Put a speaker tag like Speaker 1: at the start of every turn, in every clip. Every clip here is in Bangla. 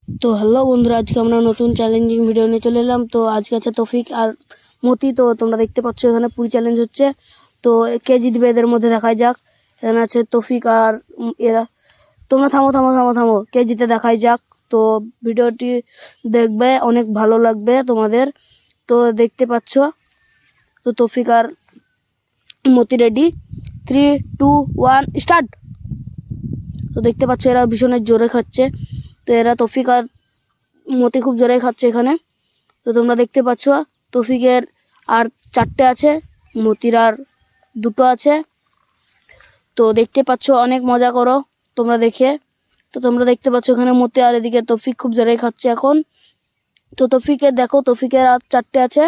Speaker 1: তো হ্যালো বন্ধুরা, আজকে আমরা নতুন চ্যালেঞ্জিং ভিডিও নিয়ে চলে এলাম। তো আজকে আছে তৌফিক আর মতি। তো তোমরা দেখতে পাচ্ছ এখানে পুরি চ্যালেঞ্জ হচ্ছে। তো কে জিতবে এদের মধ্যে দেখাই যাক। এখানে আছে তৌফিক আর এরা। তোমরা থামো থামো থামো থামো, কে জিতে দেখাই যাক। তো ভিডিওটি দেখবে, অনেক ভালো লাগবে তোমাদের। তো দেখতে পাচ্ছ, তো তৌফিক আর মতি রেডি। 3, 2, 1 স্টার্ট। তো দেখতে পাচ্ছ এরা ভীষণ জোরে খাচ্ছে। তো এরা তৌফিক আর মতি খুব জোরে খাচ্ছে এখানে। তো তোমরা দেখতে পাচ্ছ তৌফিকের আর 4টে আছে, মতির আর 2টো আছে। তো দেখতে পাচ্ছ, অনেক মজা করো তোমরা দেখে। তো তোমরা দেখতে পাচ্ছ এখানে মতি আর এদিকে তৌফিক খুব জোরে খাচ্ছে এখন। তো তৌফিকের দেখো, তৌফিকের আর 4টে আছে,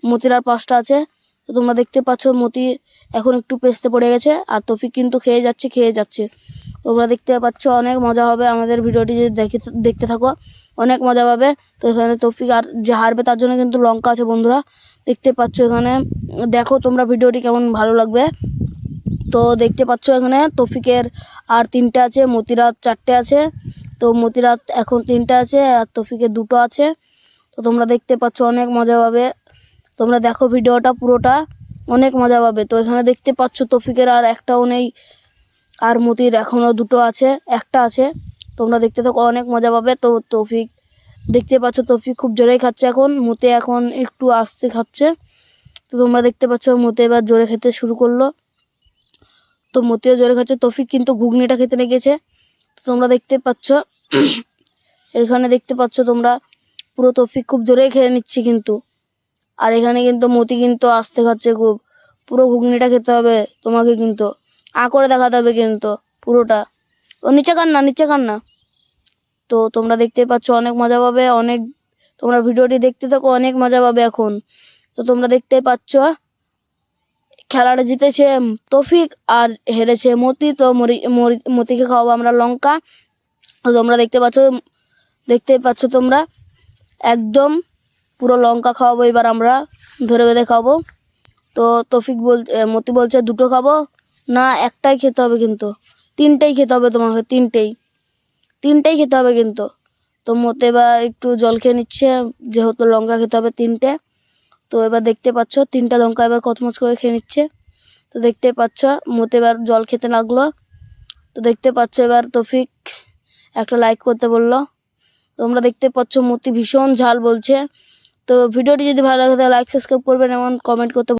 Speaker 1: মতির আর 5টা আছে। তো তোমরা দেখতে পাচ্ছ মতি এখন একটু পেস্তে পড়ে গেছে, আর তৌফিক কিন্তু খেয়ে যাচ্ছে। তোমরা দেখতে পাচ্ছ, অনেক মজা হবে আমাদের ভিডিওটি যদি দেখতে থাকো, অনেক মজা পাবে। তো এখানে তৌফিক আর যে হারবে তার জন্য কিন্তু লঙ্কা আছে বন্ধুরা, দেখতে পাচ্ছ এখানে। দেখো তোমরা ভিডিওটি কেমন ভালো লাগবে। তো দেখতে পাচ্ছ এখানে তৌফিকের আর 3টে আছে, মতিরাত 4টে আছে। তো মতিরাত এখন 3টে আছে আর তৌফিকের 2টো আছে। তো তোমরা দেখতে পাচ্ছ, অনেক মজা পাবে। তোমরা দেখো ভিডিওটা পুরোটা, অনেক মজা পাবে। তো এখানে দেখতে পাচ্ছ তৌফিকের আর একটাও নেই, আর মতির এখনো 2টো আছে, একটা আছে। তোমরা দেখতে থাকো, অনেক মজা পাবে। তো তৌফিক দেখতে পাচ্ছ, তৌফিক খুব জোরেই খাচ্ছে এখন, মতি এখন একটু আস্তে খাচ্ছে। তো তোমরা দেখতে পাচ্ছ মতি এবার জোরে খেতে শুরু করলো। তো মতিও জোরে খাচ্ছে, তৌফিক কিন্তু ঘুগনিটা খেতে লেগেছে। তো তোমরা দেখতে পাচ্ছ এখানে, দেখতে পাচ্ছ তোমরা পুরো তৌফিক খুব জোরেই খেয়ে নিচ্ছে কিন্তু। আর এখানে কিন্তু মতি কিন্তু আস্তে খাচ্ছে খুব। পুরো ঘুগনিটা খেতে হবে তোমাকে কিন্তু, করে দেখাতে হবে কিন্তু পুরোটা। ও নিচে কান না। তো তোমরা দেখতে পাচ্ছ, অনেক মজা পাবে। তোমরা ভিডিওটি দেখতে থাকো, অনেক মজা পাবে এখন। তো তোমরা দেখতে পাচ্ছ খেলাটা জিতেছে তৌফিক আর হেরেছে মতি। তো মতিকে খাওয়াবো আমরা লঙ্কা। তো তোমরা দেখতে পাচ্ছ তোমরা একদম পুরো লঙ্কা খাওয়াবো এবার আমরা, ধরে বেঁধে খাবো। তো মতি বলছে 2টো খাবো না, একটাই খেতে হবে কিন্তু, 3টেই খেতে হবে তোমাকে, 3টেই খেতে হবে কিন্তু। তো মতি এবার একটু জল খেয়ে নিচ্ছে, যেহেতু লঙ্কা খেতে হবে 3টে। তো এবার দেখতে পাচ্ছ 3টা লঙ্কা এবার কচমচ করে খেয়ে নিচ্ছে। তো দেখতে পাচ্ছ মতি এবার জল খেতে লাগলো। তো দেখতে পাচ্ছ এবার তৌফিক একটা লাইক করতে বললো। তোমরা দেখতে পাচ্ছ মতি ভীষণ ঝাল বলছে। তো ভিডিওটি যদি ভালো লাগে তাহলে লাইক সাবস্ক্রাইব করবেন এবং কমেন্ট করতে